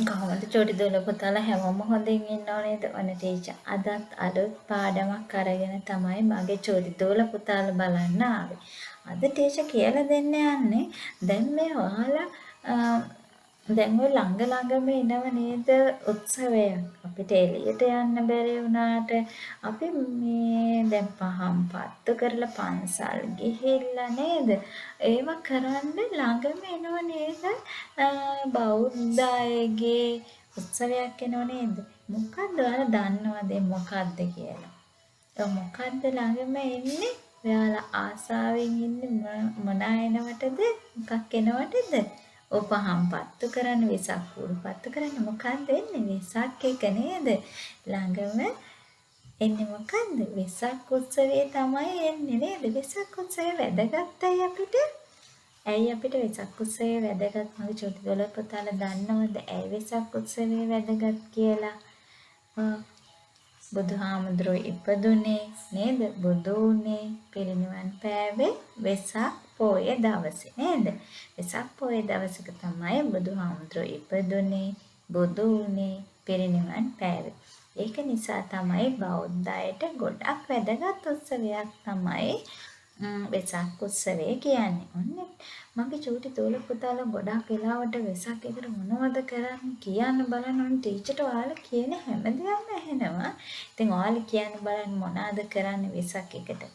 කොහොමද චූටි දූල පුතාලා හැමෝම හොඳින් ඉන්නව නේද? ඔන්න ටීචර් අදත් අලුත් පාඩමක් අරගෙන තමයි මගේ චූටි දූල පුතාලා බලන්න ආවේ. අද ටීචර් කියලා දෙන්න යන්නේ දැන් මේ ඔයාලා දැන් ඔය ළඟම එනව නේද උත්සවයක්. අපිට එළියට යන්න බැරි වුණාට අපි මේ දැන් පහන් පත්තු කරලා පන්සල් ගිහිල්ලා නේද? ඒව කරන්න ළඟම එනව නේද? බෞද්ධ අයගේ උත්සවයක් එනව නේද? මොකක්ද ඔයාලා දන්නවද මොකක්ද කියලා? මොකක්ද ළඟම එන්නේ? ඔයාලා ආසාවෙන් ඉන්නේ මොන එනවටද? මොකක් එනවටද? පහන් පත්තු කරන්න වෙසක් කූඩු පත්තු කරන්න මොකක්ද එන්නේ? වෙසක් එක නේද? ළඟම එන්නේ මොකක්ද? වෙසක් උත්සවයේ තමයි එන්නේ නේද? වෙසක් උත්සවය වැදගත්යි අපිට. ඇයි අපිට වෙසක් උත්සවය වැදගත්? මගේ චූටි දොළ පුතාලා දන්නවද ඇයි වෙසක් උත්සවය වැදගත් කියලා? බුදුහාමුදුරුවෝ ඉපදුනේ නේද? බුදු වුනේ පිරිනිවන් පෑවේ වෙසක් පොය දවසේ නේද? වෙසක් පොය දවසක තමයි බුදුහාමුදුරුවෝ ඉපදුනේ බුදු වුනේ පිරිනිවන් පෑවේ. ඒක නිසා තමයි බෞද්ධ අයට ගොඩක් වැදගත් උත්සවයක් තමයි වෙසක් උත්සවය කියන්නේ. ඔන්න මගේ චූටි දූල පුතාලා ගොඩක් වෙලාවට වෙසක් එකට මොනවද කරන්නේ කියන්න බලන්න ඕන ටීචර්ට ඔයාලා කියන හැමදේම ඇහෙනවා. ඉතින් ඔයාලා කියන්න බලන්න මොනවද කරන්නේ වෙසක් එකට.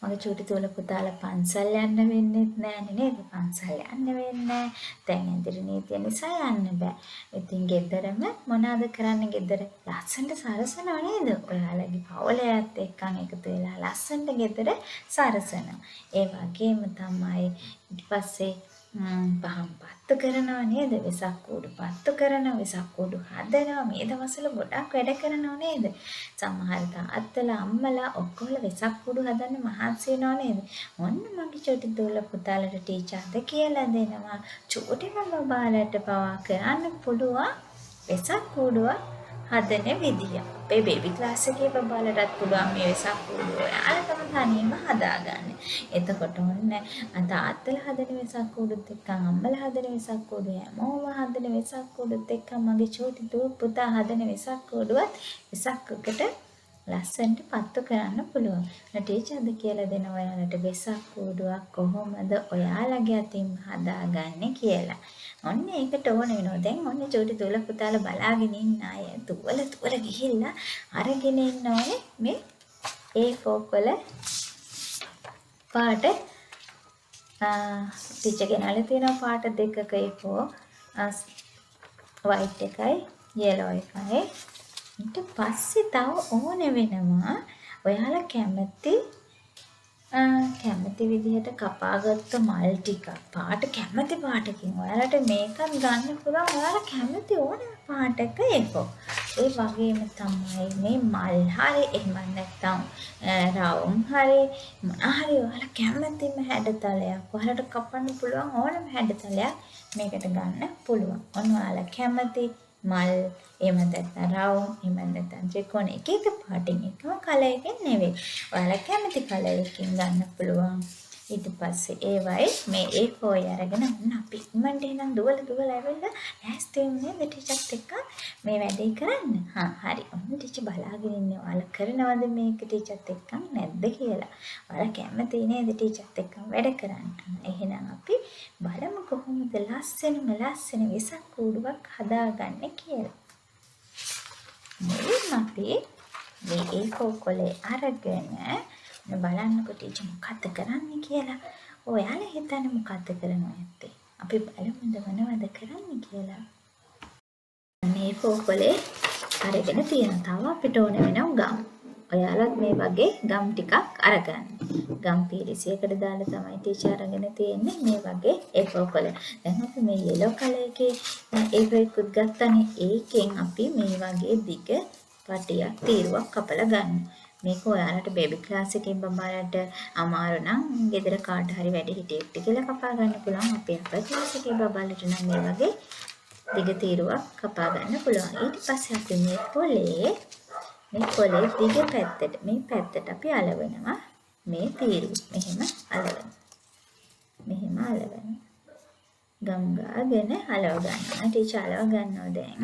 මගේ චූටි දූල පුතාලා පන්සල් යන්න වෙන්නේත් නෑනේ නේද? පන්සල් යන්න වෙන්නේ දැන් ඇඳිරි නීතිය නිසා යන්න බෑ. ඉතින් ගෙදරම මොනවද කරන්නේ ගෙදර? ලස්සනට සරසනවා නේද? ඔයාලගේ පවුලයත් එක්කන් එකතු වෙලා ලස්සනට ගෙදර සරසනවා. ඒ වගේම තමයි ඊට පස්සේ පහන් පත්තු කරනවා නේද? වෙසක් කූඩු පත්තු කරනවා, වෙසක් කූඩු හදනවා. මේ දවස්වල ගොඩක් වැඩ කරනවා නේද? සමහර තාත්තලා අම්මලා ඔක්කොම වෙසක් කූඩු හදන්න මහන්සි වෙනවා නේද? ඔන්න මගේ චූටි දූල පුතාලට ටීචර් අද කියලා දෙනවා. චූටිම බබාලට පවා කරන්න පුළුවන් වෙසක් කූඩුවක් හදන විදිය. අපේ බේබි ක්ලාස් එකේ බබාලටත් පුළුවන් මේ වෙසක් කූඩුව ඔයාලා තමයි තනියම හදාගන්න. එතකොට ඔන්න තාත්තලා හදන වෙසක් කූඩුත් එක්ක අම්මලා හදන වෙසක් කූඩුව හැමෝම හදන වෙසක් කූඩුත් එක්ක මගේ චූටි දූ පුතා හදන වෙසක් කූඩුවත් වෙසක් එකට ලස්සනට පත්තු කරන්න පුළුවන්. ටීචර් අද කියලා දෙනවා ඔයාලට වෙසක් කූඩුවක් කොහොමද ඔයාලගේ අතින් හදාගන්නේ කියලා. ඔන්න ඒකට ඕන වෙනවා. දැන් ඔන්න චූටි දූල පුතාලා බලාගෙන ඉන්න අය තුවල ගිහිල්ලා අරගෙන ඉන්න ඕනේ මේ A4 වල පාට ටීචර් ගෙනාලා තියෙනවා පාට දෙකක A4 white එකයි yellow එකයි. ඊට පස්සේ තව ඕන වෙනවා ඔයාලා කැමති විදිහට කපාගත්ත මල් ටිකක් පාට කැමති පාටකින් ඔයාලට මේකත් ගන්න පුළුවන් ඔයාලා කැමති ඕනම පාටක ඒකෝ. ඒ වගේම තමයි මේ මල් හරි එහෙම නැත්නම් රවුම් හරි මොන හරි ඔයාලා කැමතිම හැඩතලයක් ඔයාලට කපන්න පුළුවන් ඕනම හැඩතලයක් මේකට ගන්න පුළුවන්. ඔන්න ඔයාලා කැමති මල් එහෙම නැත්නම් රවුම් එහෙම නැත්නම් ත්‍රිකෝණ එක එක පාටින් එකම කලර් එකෙන් නෙවෙයි. ඔයාලා කැමති කලර් එකකින් ගන්න පුළුවන්. ඊට පස්සේ ඒවයි මේ A4 අරගෙන ඔන්න අපි ඉක්මනට එනම් දුවලා ඇවිල්ලා ලෑස්ති වෙන්නේ ටීචර්ත් එක්ක මේ වැඩේ කරන්න. හරි. ඔන්න ටීචර් බලාගෙන ඉන්නේ ඔයාලා කරනවද මේක ටීචර්ත් එක්ක නැද්ද කියලා. ඔයාලා කැමති නේද ටීචර්ත් එක්ක වැඩ කරන්න. එහෙනම් අපි බලමු කොහොමද ලස්සන වෙසක් කූඩුවක් හදාගන්නේ කියලා. මුලින්ම අපි මේ A4 කොලේ අරගෙන බලන්නකො ටීචර් මොකද්ද කරන්නේ කියලා. ඔයාලා හිතන්නේ මොකද්ද කරනවා ඇත්තේ? අපි බලමුද මොනවද කරන්නේ කියලා. මේ A4 කොලේ අරගෙන තියෙන තව අපිට ඕන වෙනවා ගම්. ඔයාලත් මේ වගේ ගම් ටිකක් අරගන්න. ගම් පීරිසියකට දාලා තමයි ටීචර් අරගෙන තියෙන්නේ මේ වගේ A4 කොල. දැන් අපි මේ yellow කලර් එකේ A4 එකකුත් ගත්තනේ. ඒකෙන් අපි මේ වගේ දිග පටියක් තීරුවක් කපලා ගන්නවා. මේක ඔයාලට බේබි ක්ලාස් එකේ බබාලට අමාරු නම් ගෙදර කාට හරි වැඩ හිටියෙක්ට කියලා කපා ගන්න පුළුවන්. අපේ අපේ ක්ලාස් එකේ බබාලට නම් මේ වගේ දිග තීරුවක් කපා ගන්න පුළුවන්. ඊට පස්සේ අපි මේ කොලේ දිග පැත්තට මේ පැත්තට අපි අලවනවා මේ තීරුව. මෙහෙම අලවනවා. ගම් ගාගෙන අලව ගන්නවා. ටීචර් අලව ගන්නවා දැන්.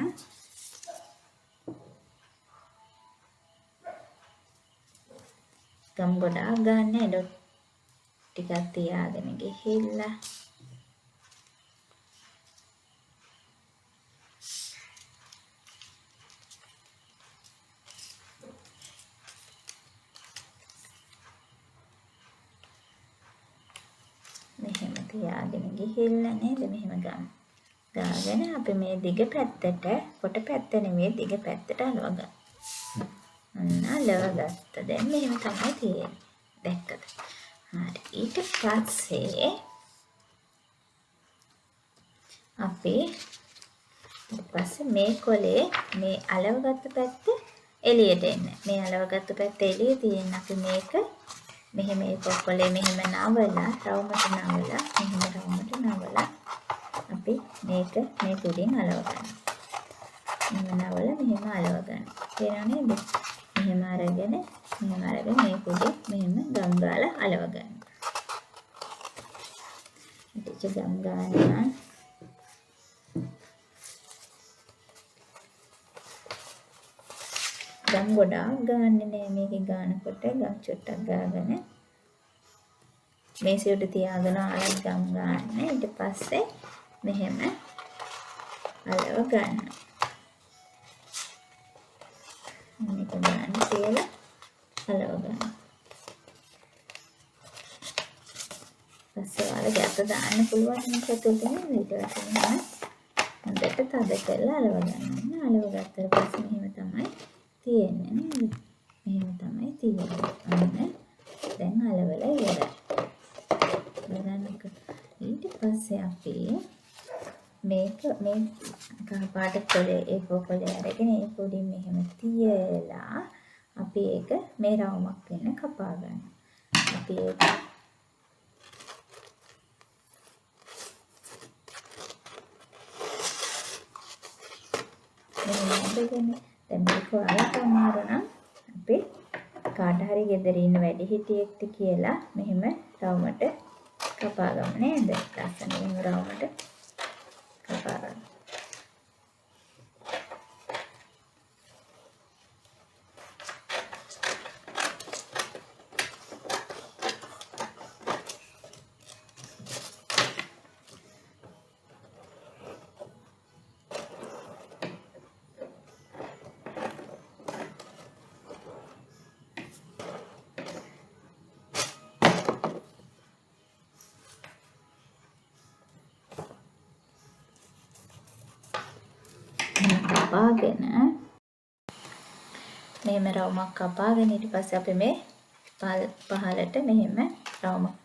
ගම් ගොඩාක් ගන්න එඩොට් ටිකක් තියාගෙන ගිහිල්ලා මෙහෙම තියාගෙන ගිහිල්ලා නේද මෙහෙම ගාගෙන අපි මේ දිග පැත්තට කොට පැත්ත නෙමෙයි දිග පැත්තට අලව ගන්න. අන්න අලව ගත්ත. දැන් මෙහෙම තමයි තියෙන්නේ. දැක්කද? හරි. ඊට පස්සේ අපි මේ කොලේ මේ අලව ගත්ත පැත්ත එළියට එන්න. මේ අලව ගත්ත පැත්ත එළියේ තියෙන අපි මේක මෙහෙම ඒ කොලේ මෙහෙම නවලා රවුමට නවලා මෙහෙම රවුමට නවලා අපි මේක මේ පුඩින් අලව ගන්නවා. මෙහෙම නවලා මෙහෙම අලව ගන්නවා. තේරෙනව නේද? මෙහෙම අරගෙන මේ පුඩි මෙහෙම ගම් ගාලා අලව ගන්නවා. ඊට ගම් ගන්නවා. ගම් ගොඩාක් ගන්න නෑ මේකේ ගන්නකොට ගම් චුට්ටක් ගාගෙන මේසෙ උඩ තියාගෙන ආලක් ගම් ගන්න. ඊට පස්සේ මෙහෙම අලව ගන්න. මේක ගන්න කියලා අලව ගන්න. පස්සේ වල ගැට දාන්න පුළුවන් මේක තුලින් ඊට පස්සේ හොඳට තද කරලා අලව ගන්න. අලව ගත්තට පස්සේ මෙහෙම තමයි තියෙන්නේ නේද? මෙහෙම තමයි තියෙන්නේ. අන්න දැන් අලවල ඉවරයි. බලන්නක. ඊට පස්සේ අපි මේක මේ කහපාට කොලේ ඒ කොලේ අරගෙන ඒ පොඩි මෙහෙම තියලා අපි ඒක මේ රවුමක් වෙන කපා ගන්නවා. අපි ඒක මෙහෙම දැන් මේක ඔයාලට අමාරු නම් අපි කාට හරි ගෙදර ඉන්න වැඩිහිටියෙක්ට කියලා මෙහෙම රවුමට කපා ගමු නේද? ලස්සන මෙහෙම රවුමට කපා ගන්න. කපාගෙන මෙහෙම රවුමක් කපාගෙන ඊට පස්සේ අපි මේ පහලට මෙහෙම රවුමක්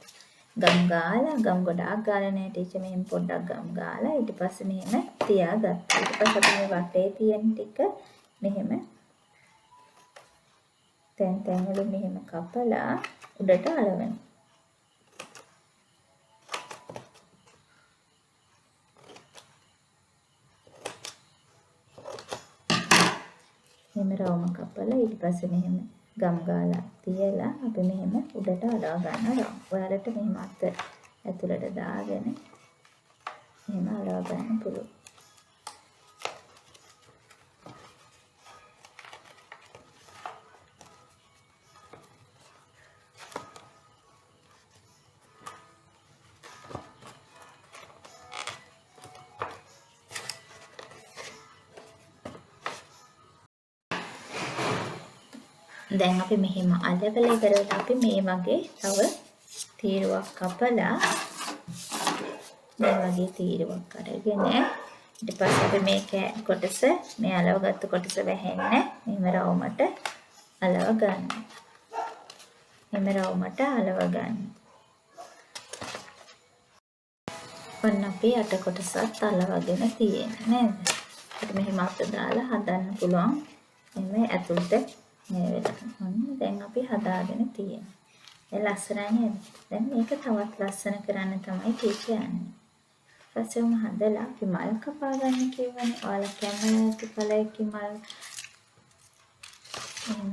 ගම් ගාලා ගම් ගොඩාක් ගාලා නෑ ටීචර් මෙහෙම පොඩ්ඩක් ගම් ගාලා ඊට පස්සේ මෙහෙම තියාගත්තා. ඊට පස්සේ අපි මේ වටේ තියෙන ටික මෙහෙම තැන් වල මෙහෙම කපලා උඩට අලවනවා. මෙහෙම රවුම කපලා ඊට පස්සේ මෙහෙම ගම් ගාලා තියලා අපි මෙහෙම උඩට අලව ගන්නවා. ඔයාලට මෙහෙම අත ඇතුළට දාගෙන මෙහෙම අලව ගන්න පුළුවන්. දැන් අපි මෙහෙම අලවලා ඉවරලා අපි මේ වගේ තව තීරුවක් කපලා මේ වගේ තීරුවක් අරගෙන ඊට පස්සේ අපි මේ කොටස මේ අලව ගත්ත කොටස වැහෙන්න මෙහෙම රවුමට අලව ගන්න. මෙහෙම රවුමට අලව ගන්න. ඔන්න අපි අට කොටසත් අලවගෙන තියෙන්නේ නේද? ඒක මෙහෙම අත දාලා හදන්න පුළුවන්. එමේ ඇතුළට මේ වෙලාවට. ඔන්න දැන් අපි හදාගෙන තියෙනවා. ඒ ලස්සනයි නේද? දැන් මේක තවත් ලස්සන කරන්න තමයි කියන්නේ. ඊපස්සේ උම හදලා අපි මල් කපා ගන්න කියවනේ. ඔයාලා කැමති කලයකින් මල් එහෙම.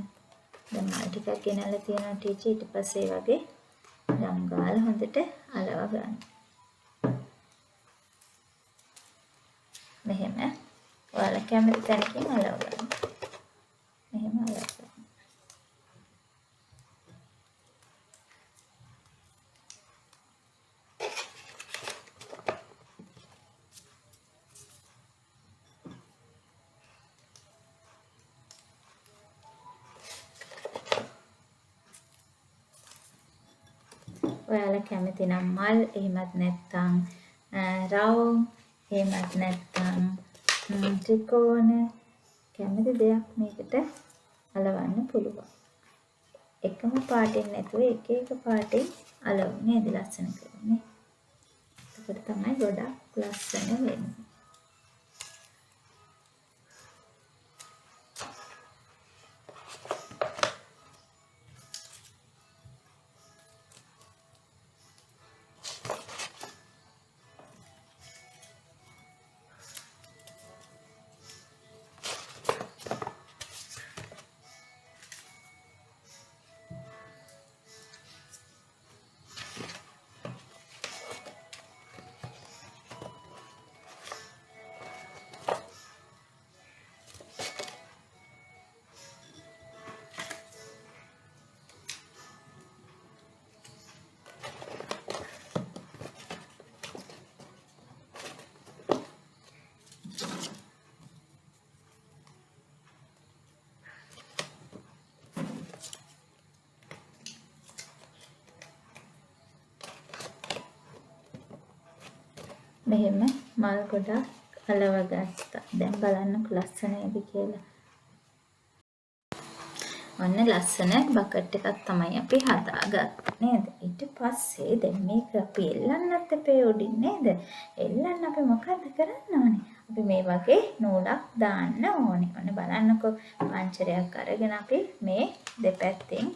දැන් මල් ටිකක් ගෙනල්ලා තියෙනවා ටීචර්. ඊට පස්සේ වගේ ගම් ගාලා හොඳට අලව ගන්න. මෙහෙම ඔයාලා කැමති තැනකින් අලව ගන්න. මෙහෙම අලව ගන්න. ඔයාලා කැමති නම් මල් එහෙමත් නැත්නම් රවුම් එහෙමත් නැත්නම් ත්‍රිකෝණ කැමති දෙයක් මේකට අලවන්න පුළුවන්. එකම පාටින් නැතුව එක එක පාටින් අලවන්නේ ලස්සන කරන්නේ. ඒකට තමයි ගොඩක් ලස්සන වෙන්නේ. මෙහෙම මල් ගොඩක් අලව ගත්තා. දැන් බලන්නකො ලස්සන නේද කියලා. ඔන්න ලස්සන බකට් එකක් තමයි අපි හදාගත්තේ නේද? ඊට පස්සේ දැන් මේක අපි එල්ලන්නත් අපේ උඩින් නේද? එල්ලන්න අපි මොකද කරන්න ඕනේ? අපි මේ වගේ නූලක් දාන්න ඕනේ. ඔන්න බලන්නකො පංචරයක් අරගෙන අපි මේ දෙපැත්තෙන්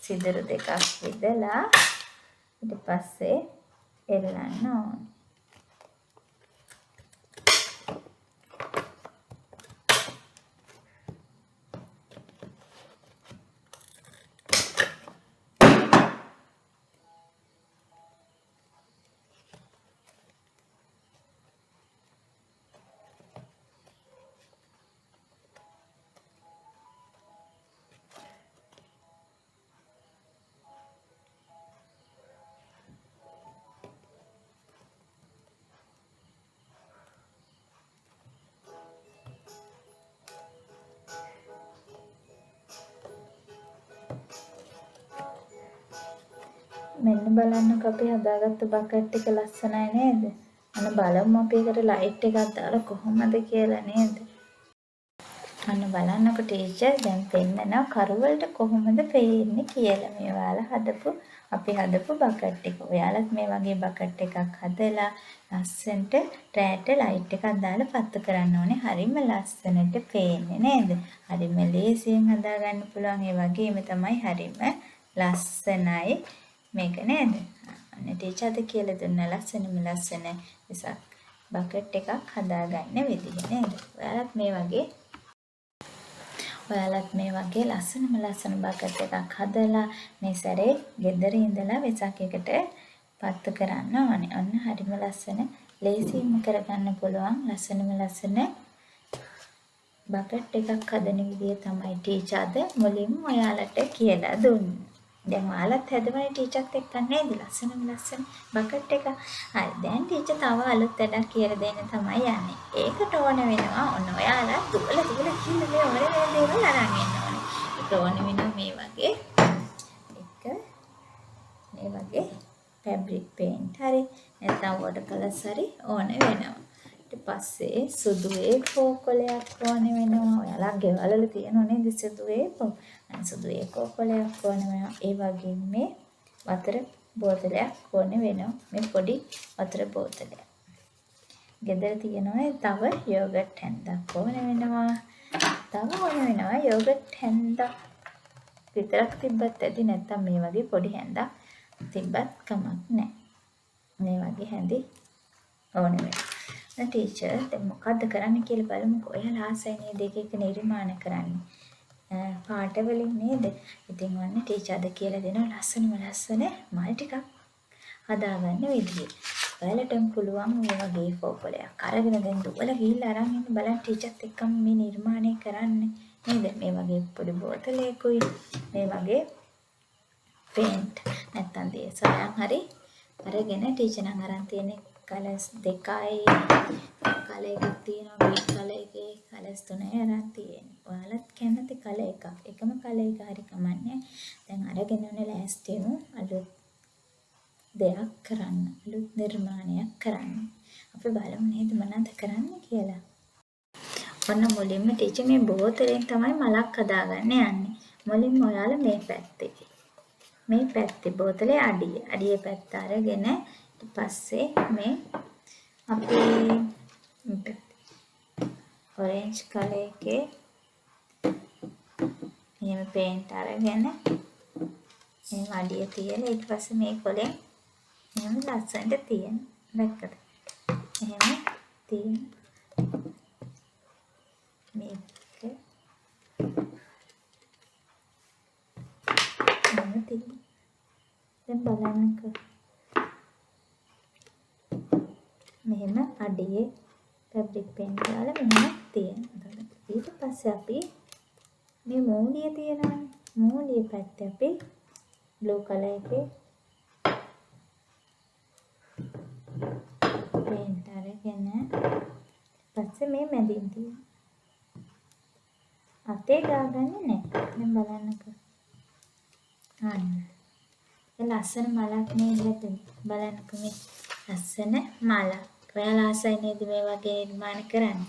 සිදුරු දෙකක් විදලා ඊට පස්සේ එල්ලන්න ඕනේ. මෙන්න බලන්නකො අපි හදාගත්ත බකට් එක ලස්සනයි නේද? අන්න බලමු අපි ඒකට ලයිට් එකක් දාලා කොහොමද කියලා නේද? අන්න බලන්නකො ටීචර් දැන් පෙන්නනවා කරුවලට කොහොමද පේන්නේ කියලා. මේ ඔයාලා අපි හදපු බකට් එක. ඔයාලත් මේ වගේ බකට් එකක් හදලා ලස්සනට රෑට ලයිට් එකක් දාලා පත්තු කරන්න ඕනේ. හරිම ලස්සනට පේන්නේ නේද? හරිම ලේසියෙන් හදාගන්න පුළුවන්. ඒ වගේම තමයි හරිම ලස්සනයි මේක නේද? අන්න ටීචර් අද කියලා දුන්න ලස්සන විසක් බකට් එකක් හදාගන්න විදිහ නේද? ඔයාලත් මේ වගේ ලස්සන බකට් එකක් හදලා මේ සැරේ ගෙදර ඉඳලා වෙසක් එකට පත්තු කරන්න ඕනේ. අන්න හරිම ලස්සන ලේසියෙන්ම කරගන්න පුළුවන් ලස්සන බකට් එකක් හදන විදිය තමයි ටීචර් අද මුලින්ම ඔයාලට කියලා දුන්නේ. දැන් ඔයාලත් හදවනේ ටීචර්ත් එක්ක නේද ලස්සන බකට් එක. හරි දැන් ටීචර් තව අලුත් වැඩක් කියලා දෙන්න තමයි යන්නේ. ඒකට ඕන වෙනවා ඔන්න ඔයාලා දුවලා කියලා මේ ඕන වෙන දේවල් අරන් එන්න ඕනේ. ඒක ඕන වෙනවා මේ වගේ ෆැබ්‍රික් පේන්ට් හරි නැත්නම් වෝටර් කලර්ස් හරි ඕන වෙනවා. ඊට පස්සේ සුදු ඒකෝකොලයක් ඕන වෙනවා. ඔයාලා ගෙවල් වල තියෙනව නේද සුදු ඒකෝ? සුදු ඒකෝකොලයක් ඕන වෙනවා. ඒ වගේම මේ වතුර බෝතලයක් ඕන වෙනවා. මේ පොඩි වතුර බෝතලයක්. ගෙදර තියෙනවා තව යෝගට් හැන්දක් ඕන වෙනවා. යෝගට් හැන්දක් විතරක් තිබ්බත් ඇති නැත්නම් මේ වගේ පොඩි හැන්දක් තිබ්බත් කමක් නැහැ. මේ වගේ හැඳි ඕන වෙනවා. ටීචර් දැන් මොකද්ද කරන්න කියලා බලමුකෝ. ඔයාලා ආසයි නේද එක නිර්මාණ කරන්න. පාට වලින් නේද? ඉතින් ඔන්න ටීචර් අද කියලා දෙනවා ලස්සන මල් ටිකක් හදාගන්න විදිය. ඔයාලටම පුළුවන් මේ වගේ ෆෝපලයක් අරගෙන දැන් දුවලා ගිහිල්ලා අරන් ඉන්න බලන්න ටීචර්ත් එක්කම මේ නිර්මාණය කරන්නේ නේද? මේ වගේ පොඩි බෝතලයකුයි මේ වගේ පේන්ට් නැත්තම් දේශයන් හරි අරගෙන ටීචර් නම් අරන් තියෙන කලර්ස් 2යි කලර් එකක් තියෙනවා ග්‍රීන් කලර් එකේ කලර්ස් 3යි අරන් තියෙන්නේ. ඔයාලත් කැමති කලර් එකක්. එකම කලර් එක හරි කමන්නේ. දැන් අරගෙන යන ලෑස්තියමු අලුත් දෙයක් කරන්න. අලුත් නිර්මාණයක් කරන්න. අපි බලමු නේද මොනවද කරන්න කියලා. ඔන්න මුලින්ම ටීචර් මේ බෝතලෙන් තමයි මලක් හදාගන්න යන්නේ. මුලින්ම ඔයාලා මේ පැත්තේ බෝතලේ අඩිය පැත්ත අරගෙන ඊට පස්සේ මේ අපේ ඔරෙන්ජ් කලර් එකේ එහෙම පේන්ට් අරගෙන මේ අඩිය තියලා ඊට පස්සේ මේ කොලෙන් එහෙම ලස්සනට තියන දැක්කද? එහෙම තියන මේක එහෙම තියන දැන් බලන්නකෝ මෙහෙම අඩියේ ෆැබ්‍රික් පේන්ට් දාලා මෙහෙම තියන. ඊට පස්සේ අපි මේ මූලිය තියනවානේ. මූලිය පැත්තේ අපි බ්ලූ කලර් එකේ පේන්ට් අරගෙන පස්සේ මේ මැදින් තියන. අතේ ගාගන්නේ නැහැ. දැන් බලන්නකෝ. අන්න. ඒ ලස්සන මලක් නේද බලන්නකෝ මේ ලස්සන මලක්. ඔයාලා ආසයි නේද මේ වගේ නිර්මාණ කරන්න?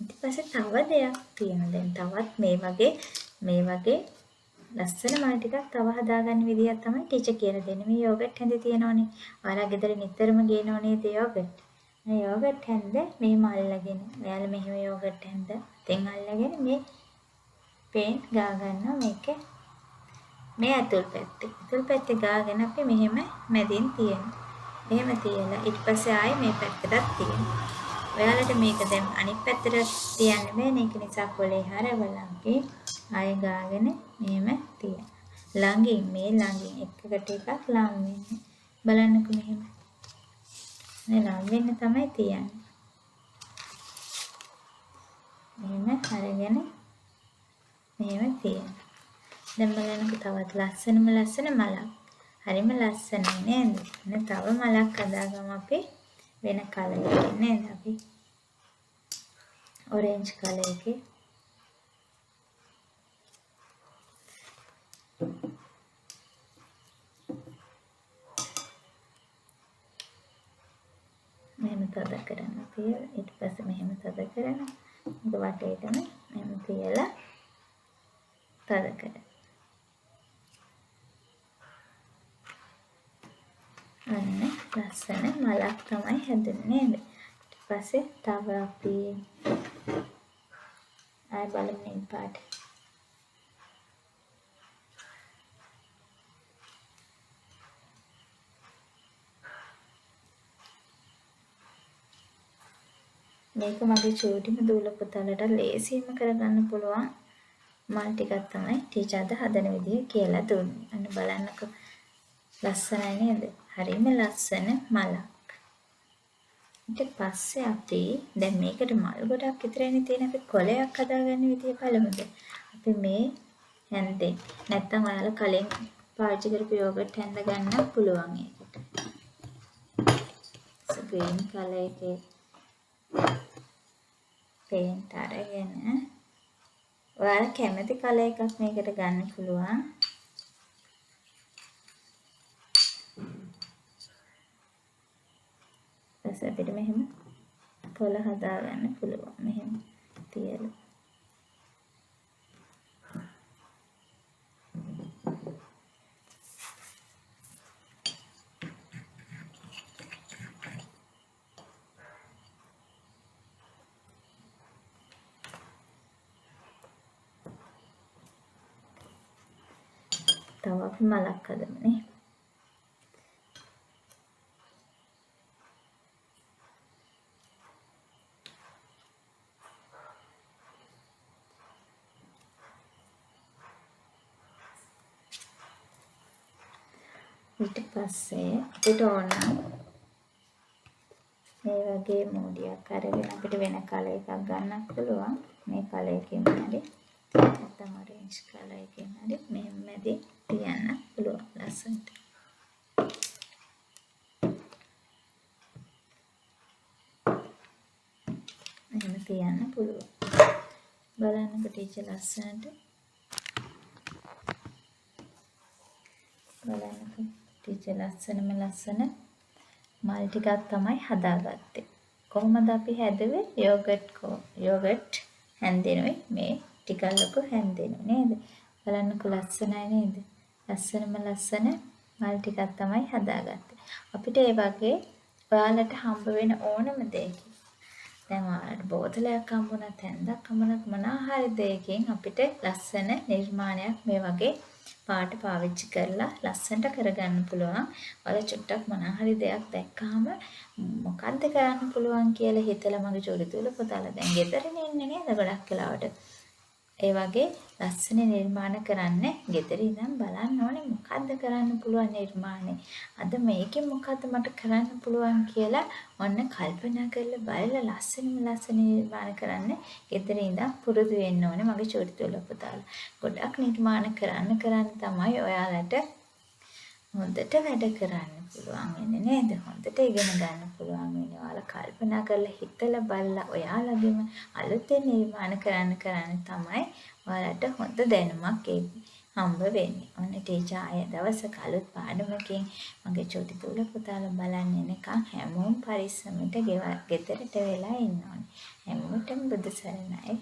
ඊට පස්සේ තව දෙයක් තියෙනවා. දැන් තවත් මේ වගේ ලස්සන මල් ටිකක් තව හදාගන්න විදියක් තමයි ටීචර් කියලා දෙන්නේ. මේ යෝගට් හැඳ තියෙනවනේ. ඔයාලා ගෙදර නිතරම ගේනව නේද යෝගට්? මේ යෝගට් හැඳ මෙහෙම අල්ලගෙන. ඔයාලා මෙහෙම යෝගට් හැඳ තෙන් අල්ලගෙන මේ පේන්ට් ගා ගන්නවා මේකේ. මේ අතුල් පැත්තේ ගාගෙන අපි මෙහෙම මැදින් තියනවා. එහෙම තියලා ඊට පස්සේ ආයේ මේ පැත්තටත් තියනවා. ඔයාලට මේක දැන් අනිත් පැත්තට තියන්න බෑනේ. ඒක නිසා කොලේ හරවලා අපි ආයෙ ගාගෙන මෙහෙම තියනවා. ළඟින් එකකට එකක් ලං වෙන්නේ. බලන්නකෝ මෙහෙම. මේ ලං වෙන්න තමයි තියන්නේ. මෙහෙම අරගෙන මෙහෙම තියනවා. දැන් බලන්නකෝ තවත් ලස්සන මලක්. හරිම ලස්සනයි නේද? තව මලක් හදාගමු අපි වෙන කලර් එකකින් නේද? අපි ඔරෙන්ජ් කලර් එකේ මෙහෙම තද කරන්න තියලා ඊට පස්සේ මෙහෙම තද කරනවා. ඒක වටේටම මෙහෙම තියලා තද කරනවා. අන්න ලස්සන මලක් තමයි හැදුනේ නේද? ඊට පස්සේ තව අපි ආය බලමු මේ පාට. මේක මගේ චූටිම දූල පුතාලට ලේසියෙන්ම කරගන්න පුළුවන් මල් ටිකක් තමයි ටීචර් අද හදන විදිය කියලා දුන්නේ. අන්න බලන්නකෝ. ලස්සනයි නේද? හරිම ලස්සන මලක්. ඊට පස්සේ අපි දැන් මේකට මල් ගොඩක් විතරනේ තියෙන අපි කොලයක් හදාගන්න විදිය බලමුද? අපි මේ හැන්දේ නැත්තම් ඔයාලා කලින් පාවිච්චි කරපු යෝගට් හැන්ද ගන්න පුළුවන් ඒකට. ග්‍රීන් කලර් එකේ පේන්ට් අරගෙන ඔයාලා කැමති කලර් එකක් මේකට ගන්න පුළුවන්. ඊපස්සේ අපිට මෙහෙම කොළ හදාගන්න පුළුවන්. මෙහෙම තියලා. තව අපි මලක් හදමු නේ. ඊට පස්සේ අපිට ඕන මේ වගේ මූඩියක් අරගෙන අපිට වෙන කලර් එකක් ගන්නත් පුළුවන්. මේ කලර් එකෙන් හරි නැත්නම් ඔරෙන්ජ් කලර් එකෙන් හරි මේ මැදේ තියන්න පුළුවන් ලස්සනට. එහෙම තියන්න පුළුවන්. බලන්නකො ටීචර් ලස්සනට. බලන්නකො ටීචර් ලස්සනම ලස්සන මල් ටිකක් තමයි හදාගත්තේ. කොහොමද අපි හැදුවේ? යෝගට් හැන්දෙනුයි මේ ටිකක් ලොකු හැන්දෙනුයි නේද? බලන්නකො ලස්සනයි නේද? ලස්සනම ලස්සන මල් ටිකක් තමයි හදාගත්තේ. අපිට ඒ වගේ ඔයාලට හම්බ වෙන ඕනම දෙයකින් දැන් ඔයාලට බෝතලයක් හම්බුණත් හැන්දක් හම්බුණත් මොනවා හරි දෙයකින් අපිට ලස්සන නිර්මාණයක් මේ වගේ පාට පාවිච්චි කරලා ලස්සනට කරගන්න පුළුවන්. ඔයාලා චුට්ටක් මොනවා හරි දෙයක් දැක්කහම මොකද්ද කරන්න පුළුවන් කියලා හිතලා මගේ චොරිතුල පුතාලා දැන් ගෙදරනේ ඉන්නේ නේද ගොඩක් වෙලාවට. ඒ වගේ ලස්සන නිර්මාණ කරන්න ගෙදර ඉඳන් බලන්න ඕනේ මොකද්ද කරන්න පුළුවන් නිර්මාණය. අද මේකෙන් මොකද්ද මට කරන්න පුළුවන් කියලා ඔන්න කල්පනා කරලා බලලා ලස්සන නිර්මාණ කරන්න ගෙදර ඉඳන් පුරුදු වෙන්න ඕනේ මගේ චොරිතුල පුතාලා. ගොඩක් නිර්මාණ කරන්න තමයි ඔයාලට හොඳට වැඩ කරන්න පුළුවන් වෙන්නේ නේද? හොඳට ඉගෙන ගන්න පුළුවන් වෙන්නේ. ඔයාලා කල්පනා කරලා හිතලා බලලා ඔයාලගෙම අලුතෙන් නිර්මාණ කරන්න තමයි ඔයාලට හොඳ දැනුමක් හම්බ වෙන්නේ. ඔන්න ටීචර් ආය දවසක අලුත් පාඩමකින් මගේ චොටි තුල පුතාලා බලන්න එනකන් හැමෝම පරිස්සමට ගෙදරට වෙලා ඉන්න ඕනේ. හැමෝටම බුදු සරණයි.